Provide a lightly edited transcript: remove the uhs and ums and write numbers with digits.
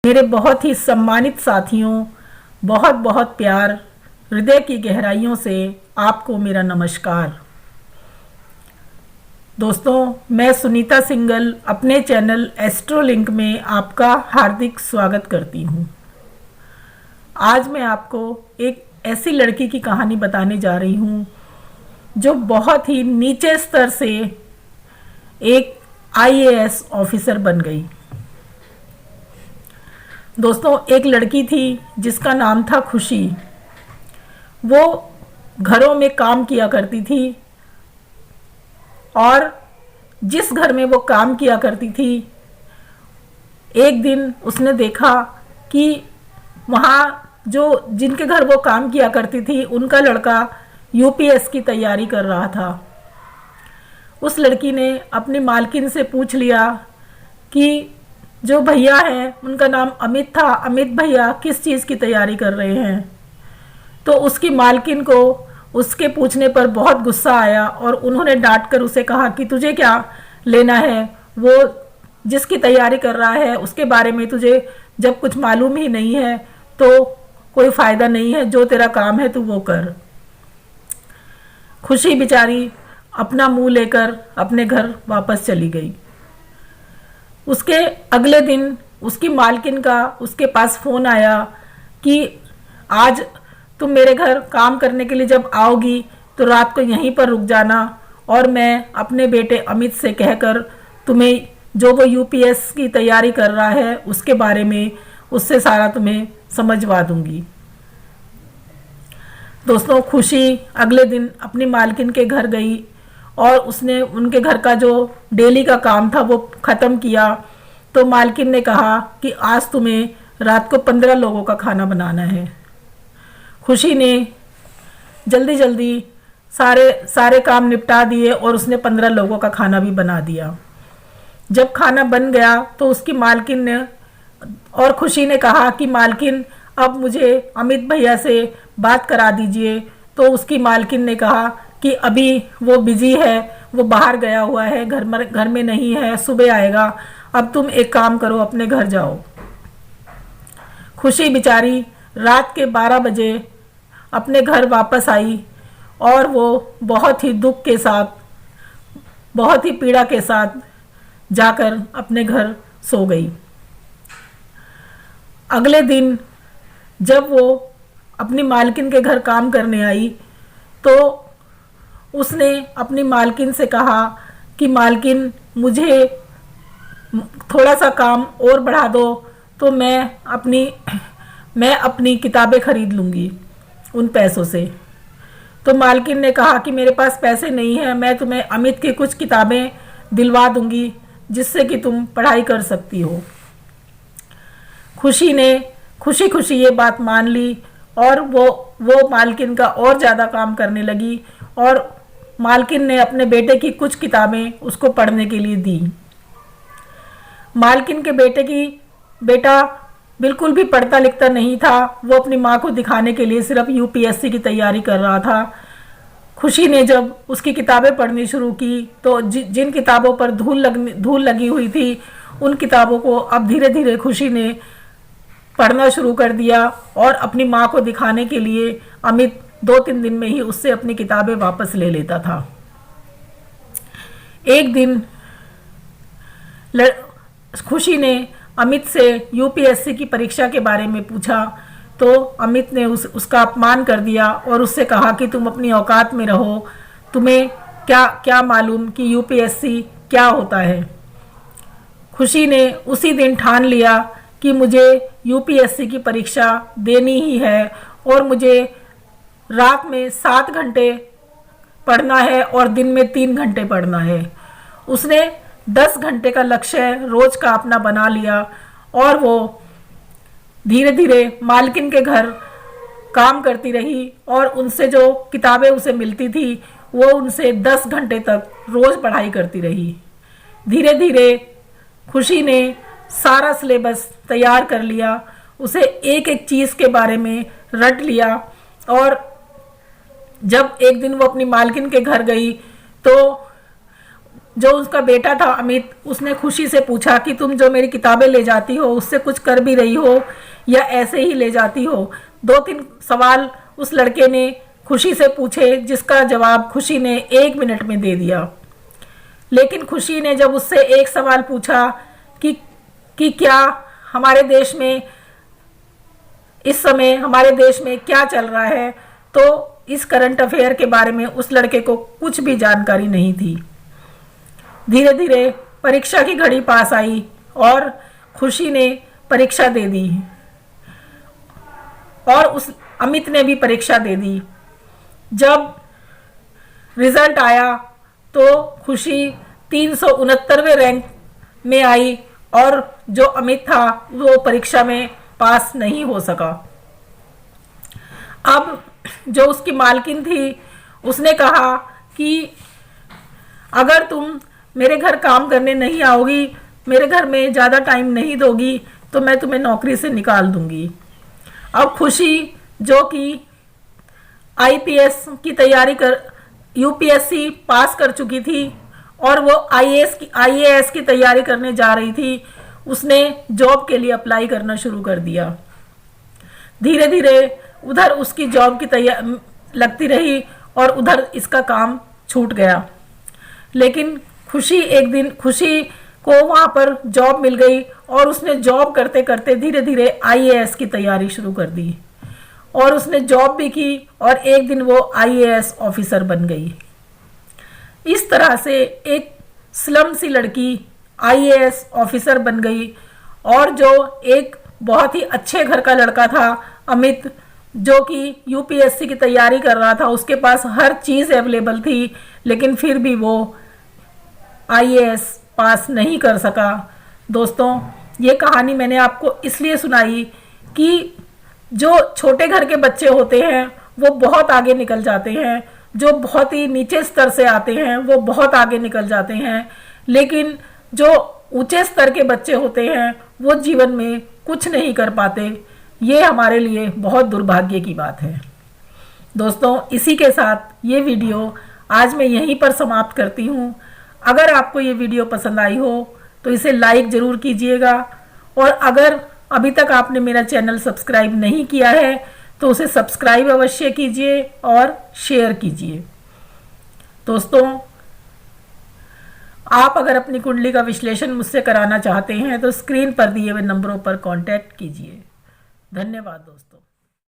मेरे बहुत ही सम्मानित साथियों, बहुत बहुत प्यार, हृदय की गहराइयों से आपको मेरा नमस्कार। दोस्तों, मैं सुनीता सिंगल अपने चैनल एस्ट्रोलिंक में आपका हार्दिक स्वागत करती हूँ। आज मैं आपको एक ऐसी लड़की की कहानी बताने जा रही हूँ जो बहुत ही नीचे स्तर से एक आईएएस ऑफिसर बन गई। दोस्तों, एक लड़की थी जिसका नाम था खुशी। वो घरों में काम किया करती थी और जिस घर में वो काम किया करती थी, एक दिन उसने देखा कि वहाँ जो जिनके घर वो काम किया करती थी उनका लड़का यूपीएस की तैयारी कर रहा था। उस लड़की ने अपनी मालकिन से पूछ लिया कि जो भैया हैं उनका नाम अमित था, अमित भैया किस चीज़ की तैयारी कर रहे हैं। तो उसकी मालकिन को उसके पूछने पर बहुत गुस्सा आया और उन्होंने डांट कर उसे कहा कि तुझे क्या लेना है, वो जिसकी तैयारी कर रहा है उसके बारे में तुझे जब कुछ मालूम ही नहीं है तो कोई फ़ायदा नहीं है, जो तेरा काम है तू वो कर। खुशी बेचारी अपना मुंह लेकर अपने घर वापस चली गई। उसके अगले दिन उसकी मालकिन का उसके पास फ़ोन आया कि आज तुम मेरे घर काम करने के लिए जब आओगी तो रात को यहीं पर रुक जाना और मैं अपने बेटे अमित से कहकर तुम्हें जो वो यूपीएस की तैयारी कर रहा है उसके बारे में उससे सारा तुम्हें समझवा दूंगी। दोस्तों, खुशी अगले दिन अपनी मालकिन के घर गई और उसने उनके घर का जो डेली का काम था वो ख़त्म किया। तो मालकिन ने कहा कि आज तुम्हें रात को 15 लोगों का खाना बनाना है। खुशी ने जल्दी जल्दी सारे काम निपटा दिए और उसने 15 लोगों का खाना भी बना दिया। जब खाना बन गया तो उसकी मालकिन ने और खुशी ने कहा कि मालकिन अब मुझे अमित भैया से बात करा दीजिए। तो उसकी मालकिन ने कहा कि अभी वो बिजी है, वो बाहर गया हुआ है, घर में नहीं है, सुबह आएगा। अब तुम एक काम करो, अपने घर जाओ। खुशी बेचारी रात के 12 बजे अपने घर वापस आई और वो बहुत ही दुख के साथ, बहुत ही पीड़ा के साथ जाकर अपने घर सो गई। अगले दिन जब वो अपनी मालकिन के घर काम करने आई तो उसने अपनी मालकिन से कहा कि मालकिन मुझे थोड़ा सा काम और बढ़ा दो तो मैं अपनी किताबें खरीद लूँगी उन पैसों से। तो मालकिन ने कहा कि मेरे पास पैसे नहीं हैं, मैं तुम्हें अमित की कुछ किताबें दिलवा दूँगी जिससे कि तुम पढ़ाई कर सकती हो। खुशी ने खुशी ये बात मान ली और वो मालकिन का और ज़्यादा काम करने लगी और मालकिन ने अपने बेटे की कुछ किताबें उसको पढ़ने के लिए दी। मालकिन के बेटा बिल्कुल भी पढ़ता लिखता नहीं था। वो अपनी माँ को दिखाने के लिए सिर्फ यूपीएससी की तैयारी कर रहा था। खुशी ने जब उसकी किताबें पढ़नी शुरू की तो जिन किताबों पर धूल लगी हुई थी उन किताबों को अब धीरे धीरे खुशी ने पढ़ना शुरू कर दिया और अपनी माँ को दिखाने के लिए अमित 2-3 दिन में ही उससे अपनी किताबें वापस ले लेता था। एक दिन खुशी ने अमित से यूपीएससी की परीक्षा के बारे में पूछा तो अमित ने उसका अपमान कर दिया और उससे कहा कि तुम अपनी औकात में रहो, तुम्हें क्या मालूम कि यूपीएससी क्या होता है। खुशी ने उसी दिन ठान लिया कि मुझे यूपीएससी की परीक्षा देनी ही है और मुझे रात में 7 घंटे पढ़ना है और दिन में 3 घंटे पढ़ना है। उसने 10 घंटे का लक्ष्य रोज का अपना बना लिया और वो धीरे धीरे मालकिन के घर काम करती रही और उनसे जो किताबें उसे मिलती थी वो उनसे 10 घंटे तक रोज पढ़ाई करती रही। धीरे धीरे खुशी ने सारा सिलेबस तैयार कर लिया, उसे एक एक चीज़ के बारे में रट लिया और जब एक दिन वो अपनी मालकिन के घर गई तो जो उसका बेटा था अमित, उसने खुशी से पूछा कि तुम जो मेरी किताबें ले जाती हो उससे कुछ कर भी रही हो या ऐसे ही ले जाती हो। 2-3 सवाल उस लड़के ने खुशी से पूछे, जिसका जवाब खुशी ने 1 मिनट में दे दिया। लेकिन खुशी ने जब उससे एक सवाल पूछा कि क्या हमारे देश में इस समय हमारे देश में क्या चल रहा है, तो इस करंट अफेयर के बारे में उस लड़के को कुछ भी जानकारी नहीं थी। धीरे धीरे परीक्षा की घड़ी पास आई और खुशी ने परीक्षा दे दी और उस अमित ने भी परीक्षा दे दी। जब रिजल्ट आया तो खुशी 369वें रैंक में आई और जो अमित था वो परीक्षा में पास नहीं हो सका। अब जो उसकी मालकिन थी उसने कहा कि अगर तुम मेरे घर काम करने नहीं आओगी, मेरे घर में ज़्यादा टाइम नहीं दोगी, तो मैं तुम्हें नौकरी से निकाल दूंगी। अब खुशी जो कि आईपीएस की तैयारी कर यूपीएससी पास कर चुकी थी और वो आईएएस की तैयारी करने जा रही थी, उसने जॉब के लिए अप्लाई करना शुरू कर दिया। धीरे धीरे उधर उसकी जॉब की तैयारी लगती रही और उधर इसका काम छूट गया। लेकिन खुशी को वहाँ पर जॉब मिल गई और उसने जॉब करते करते धीरे धीरे आईएएस की तैयारी शुरू कर दी और उसने जॉब भी की और एक दिन वो आईएएस ऑफिसर बन गई। इस तरह से एक स्लम सी लड़की आईएएस ऑफिसर बन गई और जो एक बहुत ही अच्छे घर का लड़का था अमित, जो कि यूपीएससी की तैयारी कर रहा था, उसके पास हर चीज़ अवेलेबल थी, लेकिन फिर भी वो आईएएस पास नहीं कर सका। दोस्तों, ये कहानी मैंने आपको इसलिए सुनाई कि जो छोटे घर के बच्चे होते हैं वो बहुत आगे निकल जाते हैं, जो बहुत ही नीचे स्तर से आते हैं वो बहुत आगे निकल जाते हैं, लेकिन जो ऊंचे स्तर के बच्चे होते हैं वो जीवन में कुछ नहीं कर पाते। ये हमारे लिए बहुत दुर्भाग्य की बात है। दोस्तों, इसी के साथ ये वीडियो आज मैं यहीं पर समाप्त करती हूँ। अगर आपको ये वीडियो पसंद आई हो तो इसे लाइक ज़रूर कीजिएगा और अगर अभी तक आपने मेरा चैनल सब्सक्राइब नहीं किया है तो उसे सब्सक्राइब अवश्य कीजिए और शेयर कीजिए। दोस्तों, आप अगर अपनी कुंडली का विश्लेषण मुझसे कराना चाहते हैं तो स्क्रीन पर दिए हुए नंबरों पर कांटेक्ट कीजिए। धन्यवाद दोस्तों।